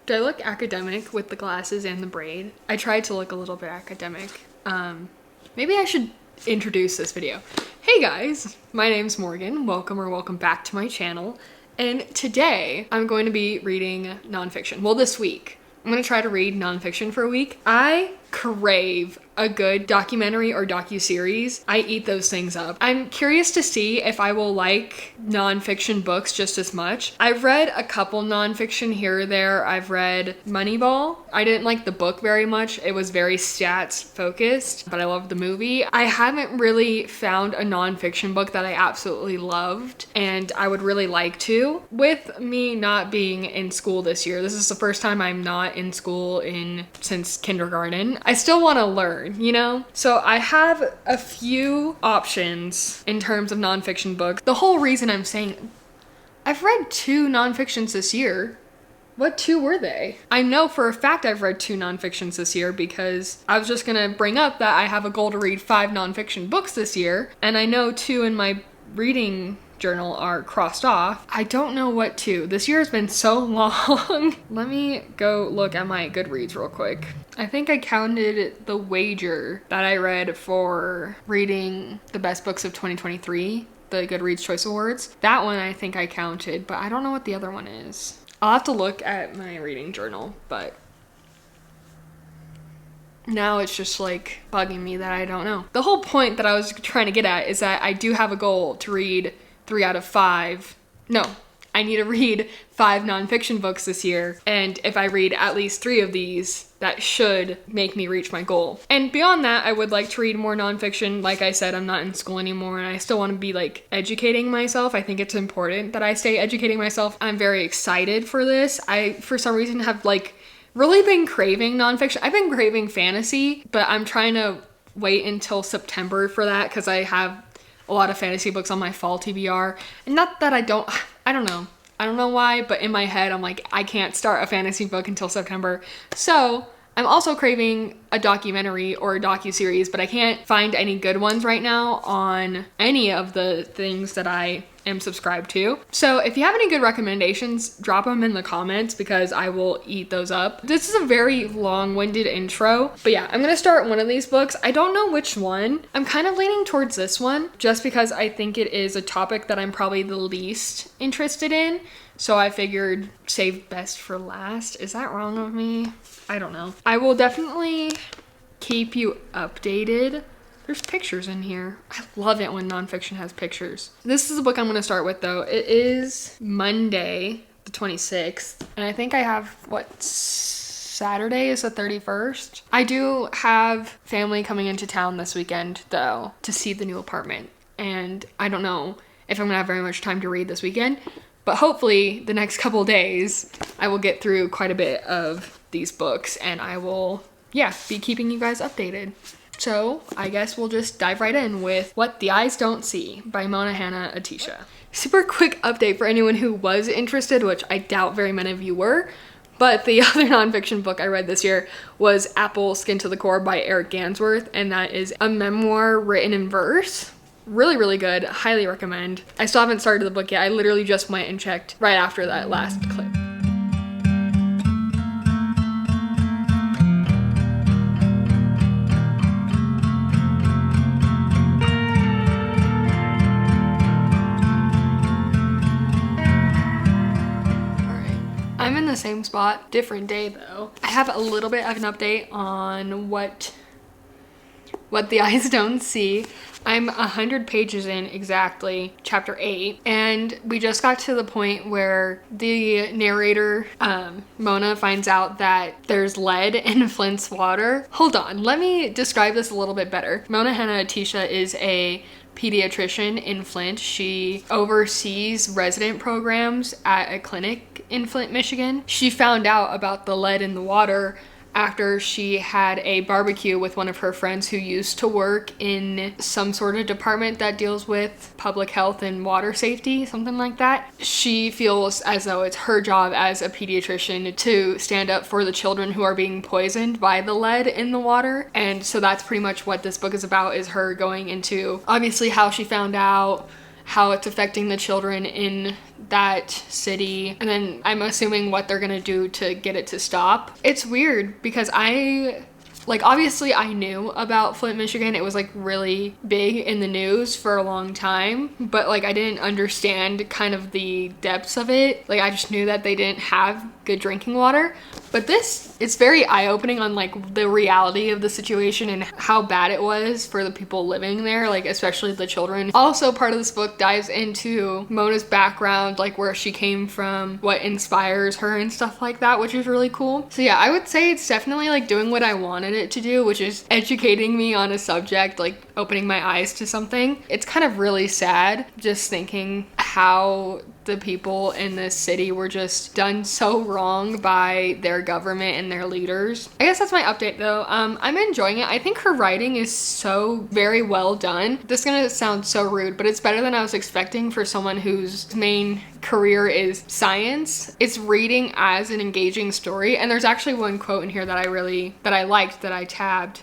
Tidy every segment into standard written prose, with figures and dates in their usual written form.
Do I look academic with the glasses and the braid? I tried to look a little bit academic. Maybe I should introduce this video. Hey guys, my name's Morgan. Welcome back to my channel. And today I'm going to be reading nonfiction. Well, this week. I'm gonna try to read nonfiction for a week. I crave a good documentary or docuseries. I eat those things up. I'm curious to see if I will like nonfiction books just as much. I've read a couple nonfiction here or there. I've read Moneyball. I didn't like the book very much. It was very stats focused, but I loved the movie. I haven't really found a nonfiction book that I absolutely loved, and I would really like to. With me not being in school this year, this is the first time I'm not in school since kindergarten. I still want to learn, you know? So I have a few options in terms of nonfiction books. The whole reason I'm saying I've read 2 nonfictions this year. What 2 were they? I know for a fact I've read 2 nonfictions this year because I was just gonna bring up that I have a goal to read 5 nonfiction books this year, and I know 2 in my reading journal are crossed off. I don't know what 2. This year has been so long. Let me go look at my Goodreads real quick. I think I counted the wager that I read for reading the best books of 2023, the Goodreads Choice Awards. That one I think I counted, but I don't know what the other one is. I'll have to look at my reading journal, but now it's just like bugging me that I don't know. The whole point that I was trying to get at is that I do have a goal to read 3 out of 5. No, I need to read 5 nonfiction books this year. And if I read at least 3 of these, that should make me reach my goal. And beyond that, I would like to read more nonfiction. Like I said, I'm not in school anymore and I still want to be like educating myself. I think it's important that I stay educating myself. I'm very excited for this. I, for some reason, have like really been craving nonfiction. I've been craving fantasy, but I'm trying to wait until September for that because I have a lot of fantasy books on my fall TBR. And not that I don't know. I don't know why, but in my head, I'm like, I can't start a fantasy book until September. So I'm also craving a documentary or a docuseries, but I can't find any good ones right now on any of the things that I am subscribed to. So if you have any good recommendations, drop them in the comments because I will eat those up. This is a very long-winded intro, but yeah, I'm gonna start one of these books. I don't know which one. I'm kind of leaning towards this one just because I think it is a topic that I'm probably the least interested in. So I figured save best for last. Is that wrong of me? I don't know. I will definitely keep you updated. There's pictures in here. I love it when nonfiction has pictures. This is the book I'm gonna start with though. It is Monday, the 26th. And I think I have, Saturday is the 31st. I do have family coming into town this weekend though to see the new apartment. And I don't know if I'm gonna have very much time to read this weekend, but hopefully the next couple days I will get through quite a bit of these books and I will, be keeping you guys updated. So I guess we'll just dive right in with What the Eyes Don't See by Mona Hanna Atisha. Super quick update for anyone who was interested, which I doubt very many of you were, but the other nonfiction book I read this year was Apple Skin to the Core by Eric Gansworth, and that is a memoir written in verse. Really, really good. Highly recommend. I still haven't started the book yet. I literally just went and checked right after that last clip. I'm in the same spot, different day though. I have a little bit of an update on what the Eyes Don't See. I'm 100 pages in exactly, chapter 8, and we just got to the point where the narrator, Mona, finds out that there's lead in Flint's water. Hold on, let me describe this a little bit better. Mona Hanna Atisha is a pediatrician in Flint. She oversees resident programs at a clinic in Flint, Michigan. She found out about the lead in the water after she had a barbecue with one of her friends who used to work in some sort of department that deals with public health and water safety, something like that. She feels as though it's her job as a pediatrician to stand up for the children who are being poisoned by the lead in the water. And so that's pretty much what this book is about, is her going into obviously how she found out, how it's affecting the children in that city, and then I'm assuming what they're gonna do to get it to stop. It's weird because obviously I knew about Flint, Michigan. It was like really big in the news for a long time, but like I didn't understand kind of the depths of it. Like I just knew that they didn't have good drinking water. But this, it's very eye-opening on like the reality of the situation and how bad it was for the people living there, like especially the children. Also, part of this book dives into Mona's background, like where she came from, what inspires her and stuff like that, which is really cool. So yeah, I would say it's definitely like doing what I wanted it to do, which is educating me on a subject, like opening my eyes to something. It's kind of really sad just thinking how the people in this city were just done so wrong by their government and their leaders. I guess that's my update though. I'm enjoying it. I think her writing is so very well done. This is gonna sound so rude, but it's better than I was expecting for someone whose main career is science. It's reading as an engaging story, and there's actually one quote in here that I liked, that I tabbed,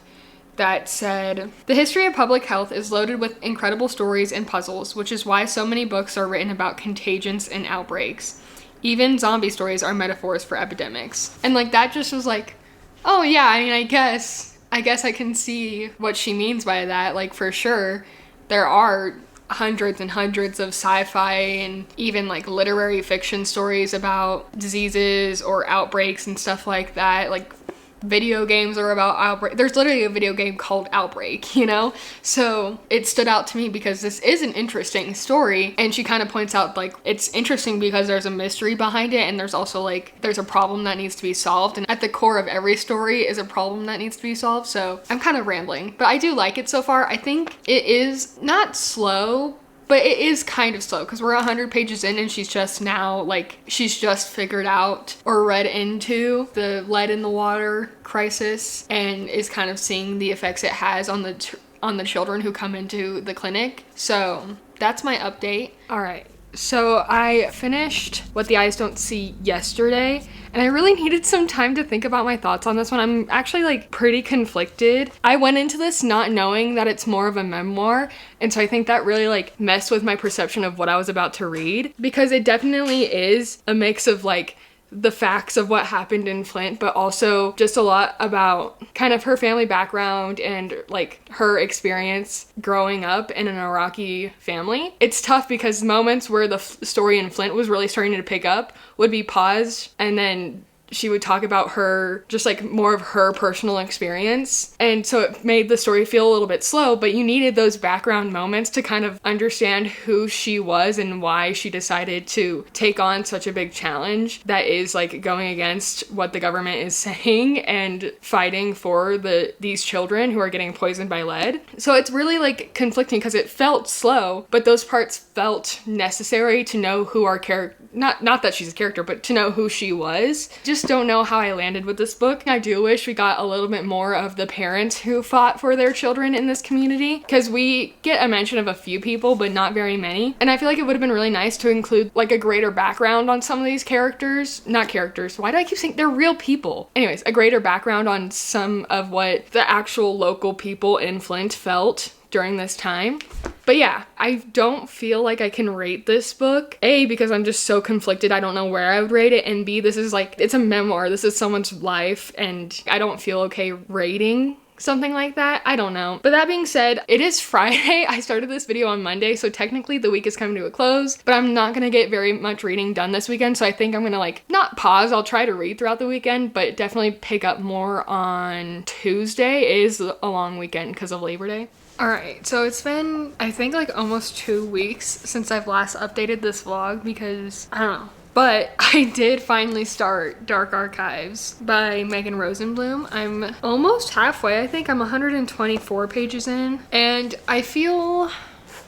that said, "The history of public health is loaded with incredible stories and puzzles, which is why so many books are written about contagions and outbreaks. Even zombie stories are metaphors for epidemics." And like that just was like, oh yeah, I mean, I guess I can see what she means by that. Like for sure, there are hundreds and hundreds of sci-fi and even like literary fiction stories about diseases or outbreaks and stuff like that. Like video games are about outbreak. There's literally a video game called Outbreak, you know? So it stood out to me because this is an interesting story, and she kind of points out like it's interesting because there's a mystery behind it, and there's also like there's a problem that needs to be solved, and at the core of every story is a problem that needs to be solved. So I'm kind of rambling, but I do like it so far. I think it is not slow, but it is kind of slow because we're 100 pages in and she's just figured out or read into the lead in the water crisis and is kind of seeing the effects it has on the children who come into the clinic. So that's my update. All right. So I finished What the Eyes Don't See yesterday, and I really needed some time to think about my thoughts on this one. I'm actually like pretty conflicted. I went into this not knowing that it's more of a memoir, and so I think that really like messed with my perception of what I was about to read, because it definitely is a mix of like the facts of what happened in Flint, but also just a lot about kind of her family background and like her experience growing up in an Iraqi family. It's tough because moments where the story in Flint was really starting to pick up would be paused, and then she would talk about her, just like more of her personal experience. And so it made the story feel a little bit slow, but you needed those background moments to kind of understand who she was and why she decided to take on such a big challenge that is like going against what the government is saying and fighting for these children who are getting poisoned by lead. So it's really like conflicting because it felt slow, but those parts felt necessary to know who our character, not that she's a character, but to know who she was. Just don't know how I landed with this book. I do wish we got a little bit more of the parents who fought for their children in this community, because we get a mention of a few people, but not very many. And I feel like it would have been really nice to include like a greater background on some of these characters. Not characters. Why do I keep saying they're real people? Anyways, a greater background on some of what the actual local people in Flint felt during this time. But yeah, I don't feel like I can rate this book. A, because I'm just so conflicted, I don't know where I would rate it, and B, this is like, it's a memoir, this is someone's life, and I don't feel okay rating something like that. I don't know. But that being said, it is Friday. I started this video on Monday, so technically the week is coming to a close, but I'm not gonna get very much reading done this weekend, so I think I'm gonna like, not pause, I'll try to read throughout the weekend, but definitely pick up more on Tuesday. It is a long weekend because of Labor Day. Alright, so it's been, I think, like almost 2 weeks since I've last updated this vlog because, I don't know. But I did finally start Dark Archives by Megan Rosenblum. I'm almost halfway, I think. I'm 124 pages in. And I feel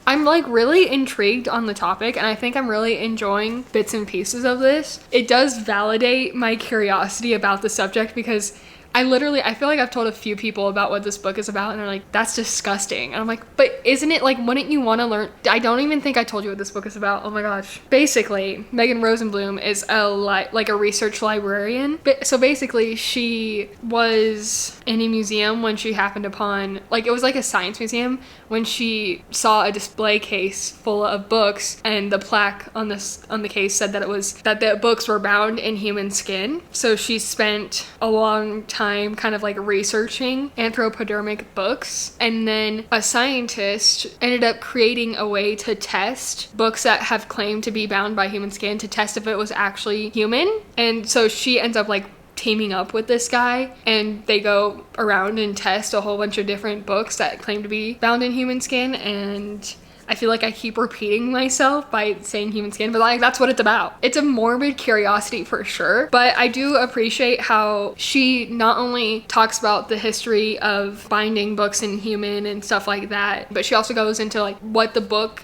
I'm like really intrigued on the topic, and I think I'm really enjoying bits and pieces of this. It does validate my curiosity about the subject because I feel like I've told a few people about what this book is about, and they're like, that's disgusting. And I'm like, but isn't it, like, wouldn't you want to learn? I don't even think I told you what this book is about. Oh my gosh. Basically, Megan Rosenblum is like a research librarian. So basically, she was in a museum when she happened upon, like, it was like a science museum, when she saw a display case full of books, and the plaque on the case said that the books were bound in human skin. So she spent a long time kind of like researching anthropodermic books, and then a scientist ended up creating a way to test books that have claimed to be bound by human skin, to test if it was actually human. And so she ends up like teaming up with this guy, and they go around and test a whole bunch of different books that claim to be bound in human skin. And I feel like I keep repeating myself by saying human skin, but like that's what it's about. It's a morbid curiosity for sure, but I do appreciate how she not only talks about the history of binding books in human and stuff like that, but she also goes into like what the book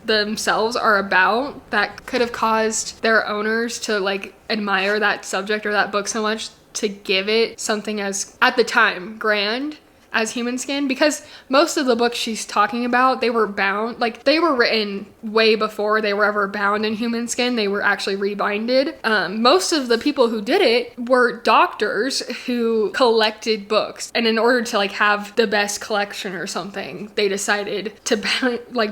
themselves are about that could have caused their owners to like admire that subject or that book so much to give it something as, at the time, grand as human skin. Because most of the books she's talking about, they were bound, like they were written way before they were ever bound in human skin. They were actually rebinded. Most of the people who did it were doctors who collected books, and in order to like have the best collection or something, they decided to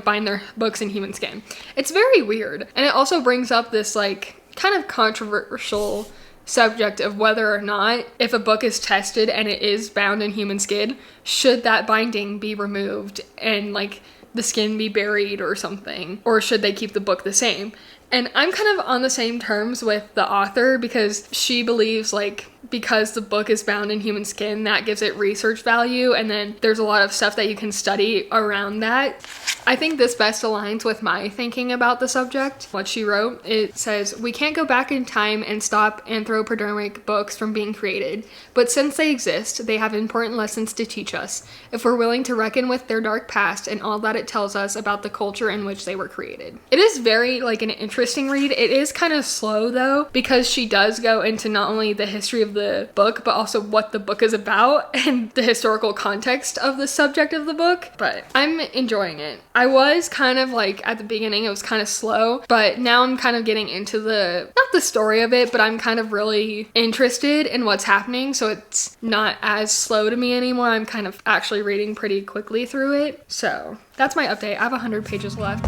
bind their books in human skin. It's very weird, and it also brings up this like kind of controversial subject of whether or not, if a book is tested and it is bound in human skin, should that binding be removed and like the skin be buried or something, or should they keep the book the same? And I'm kind of on the same terms with the author, because she believes like because the book is bound in human skin, that gives it research value, and then there's a lot of stuff that you can study around that. I think this best aligns with my thinking about the subject. What she wrote, it says, "We can't go back in time and stop anthropodermic books from being created, but since they exist, they have important lessons to teach us, if we're willing to reckon with their dark past and all that it tells us about the culture in which they were created." It is very like an interesting read. It is kind of slow though, because she does go into not only the history of the book, but also what the book is about and the historical context of the subject of the book. But I'm enjoying it. I was kind of like, at the beginning, it was kind of slow, but now I'm kind of getting into not the story of it, but I'm kind of really interested in what's happening, so it's not as slow to me anymore. I'm kind of actually reading pretty quickly through it. So that's my update. I have 100 pages left.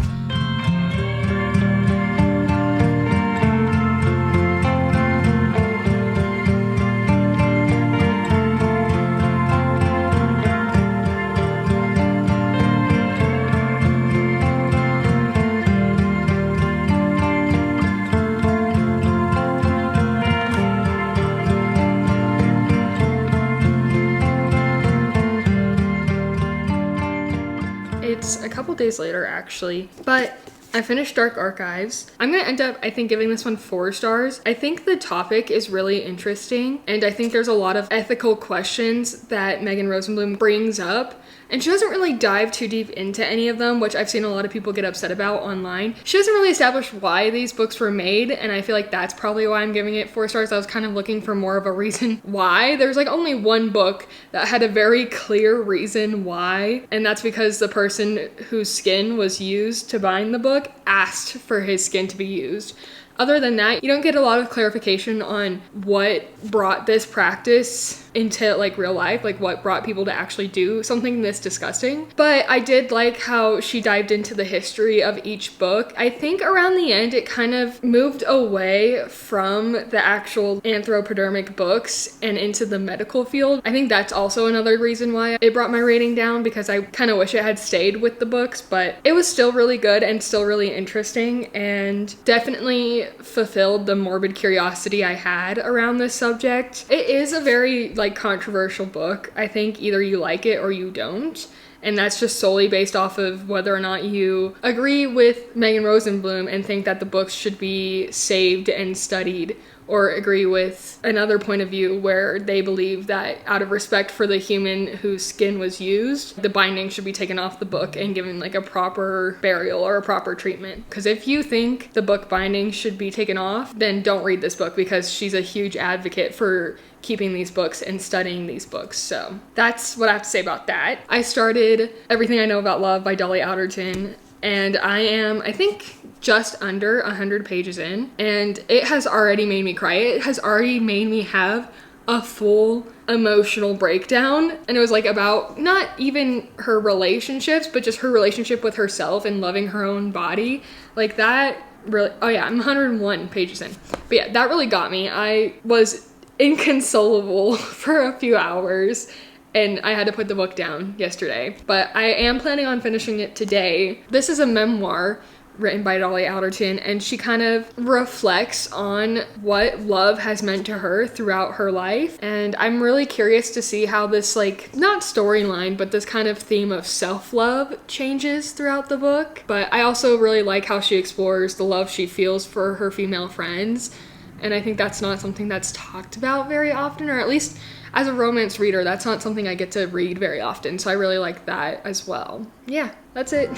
It's a couple days later actually, but I finished Dark Archives. I'm gonna end up, I think, giving this one 4 stars. I think the topic is really interesting, and I think there's a lot of ethical questions that Megan Rosenblum brings up, and she doesn't really dive too deep into any of them, which I've seen a lot of people get upset about online. She doesn't really establish why these books were made, and I feel like that's probably why I'm giving it 4 stars. I was kind of looking for more of a reason why. There's like only one book that had a very clear reason why, and that's because the person whose skin was used to bind the book asked for his skin to be used. Other than that, you don't get a lot of clarification on what brought this practice into like real life, like what brought people to actually do something this disgusting. But I did like how she dived into the history of each book. I think around the end it kind of moved away from the actual anthropodermic books and into the medical field. I think that's also another reason why it brought my rating down, because I kind of wish it had stayed with the books, but it was still really good and still really interesting, and definitely fulfilled the morbid curiosity I had around this subject. It is a very like controversial book. I think either you like it or you don't. And that's just solely based off of whether or not you agree with Megan Rosenblum and think that the books should be saved and studied, or agree with another point of view where they believe that out of respect for the human whose skin was used, the binding should be taken off the book and given like a proper burial or a proper treatment. Because if you think the book binding should be taken off, then don't read this book, because she's a huge advocate for keeping these books and studying these books. So that's what I have to say about that. I started Everything I Know About Love by Dolly Alderton, and I am, I think, just under 100 pages in, and it has already made me cry. It has already made me have a full emotional breakdown, and it was like about not even her relationships, but just her relationship with herself and loving her own body. Like that really, oh yeah, I'm 101 pages in. But yeah, that really got me. I was inconsolable for a few hours, and I had to put the book down yesterday, but I am planning on finishing it today. This is a memoir written by Dolly Alderton, and she kind of reflects on what love has meant to her throughout her life. And I'm really curious to see how this, like, not storyline, but this kind of theme of self-love changes throughout the book. But I also really like how she explores the love she feels for her female friends. And I think that's not something that's talked about very often, or at least as a romance reader, that's not something I get to read very often. So I really like that as well. Yeah, that's it.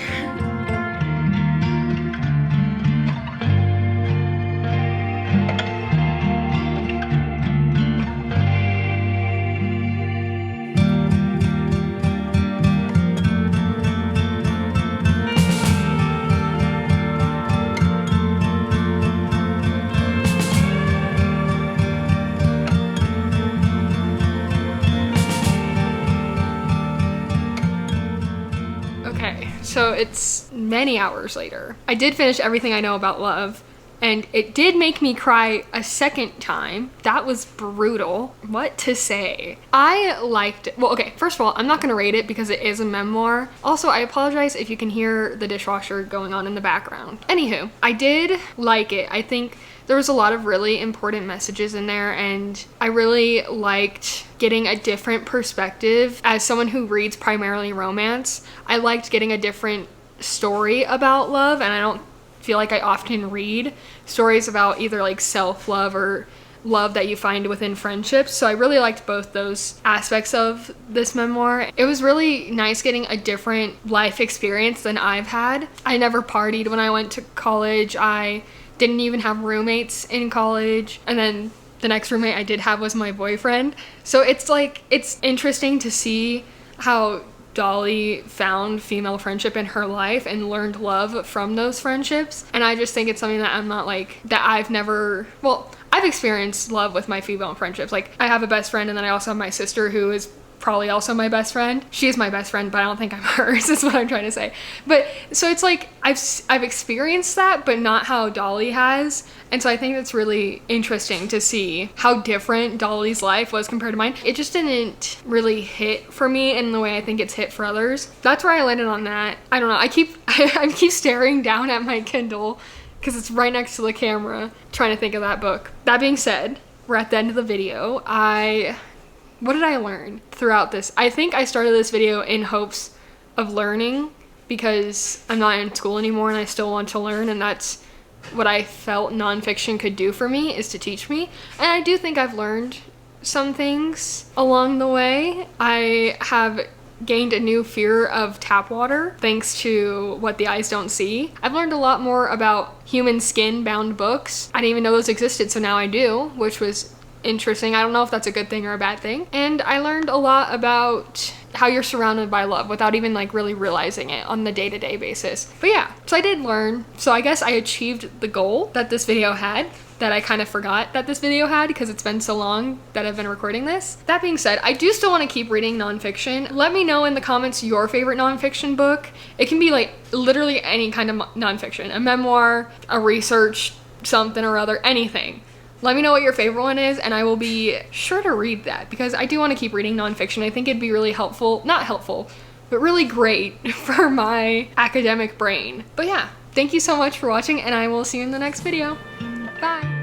So it's many hours later. I did finish Everything I Know About Love, and it did make me cry a second time. That was brutal. What to say? I liked it. Well, okay, first of all, I'm not gonna rate it because it is a memoir. Also, I apologize if you can hear the dishwasher going on in the background. Anywho, I did like it. I think there was a lot of really important messages in there, and I really liked getting a different perspective. As someone who reads primarily romance, I liked getting a different story about love, and I don't feel like I often read stories about either like self-love or love that you find within friendships. So I really liked both those aspects of this memoir. It was really nice getting a different life experience than I've had. I never partied when I went to college. I didn't even have roommates in college, and then the next roommate I did have was my boyfriend. So it's like, it's interesting to see how Dolly found female friendship in her life and learned love from those friendships. And I just think it's something that I'm not like, that I've never, well, I've experienced love with my female friendships. Like, I have a best friend, and then I also have my sister, who is probably also my best friend. She is my best friend, but I don't think I'm hers, is what I'm trying to say. But so it's like I've experienced that, but not how Dolly has. And so I think it's really interesting to see how different Dolly's life was compared to mine. It just didn't really hit for me in the way I think it's hit for others. That's where I landed on that. I don't know. I keep staring down at my Kindle because it's right next to the camera, trying to think of that book. That being said, we're at the end of the video. What did I learn throughout this? I think I started this video in hopes of learning, because I'm not in school anymore and I still want to learn, and that's what I felt nonfiction could do for me, is to teach me. And I do think I've learned some things along the way. I have gained a new fear of tap water thanks to What the Eyes Don't See. I've learned a lot more about human skin bound books. I didn't even know those existed, so now I do, which was interesting. I don't know if that's a good thing or a bad thing. And I learned a lot about how you're surrounded by love without even like really realizing it on the day-to-day basis. But yeah, so I did learn. So I guess I achieved the goal that this video had, that I kind of forgot that this video had because it's been so long that I've been recording this. That being said, I do still want to keep reading nonfiction. Let me know in the comments your favorite nonfiction book. It can be like literally any kind of nonfiction, a memoir, a research something or other, anything. Let me know what your favorite one is, and I will be sure to read that, because I do want to keep reading nonfiction. I think it'd be really helpful, not helpful, but really great for my academic brain. But yeah, thank you so much for watching, and I will see you in the next video. Bye.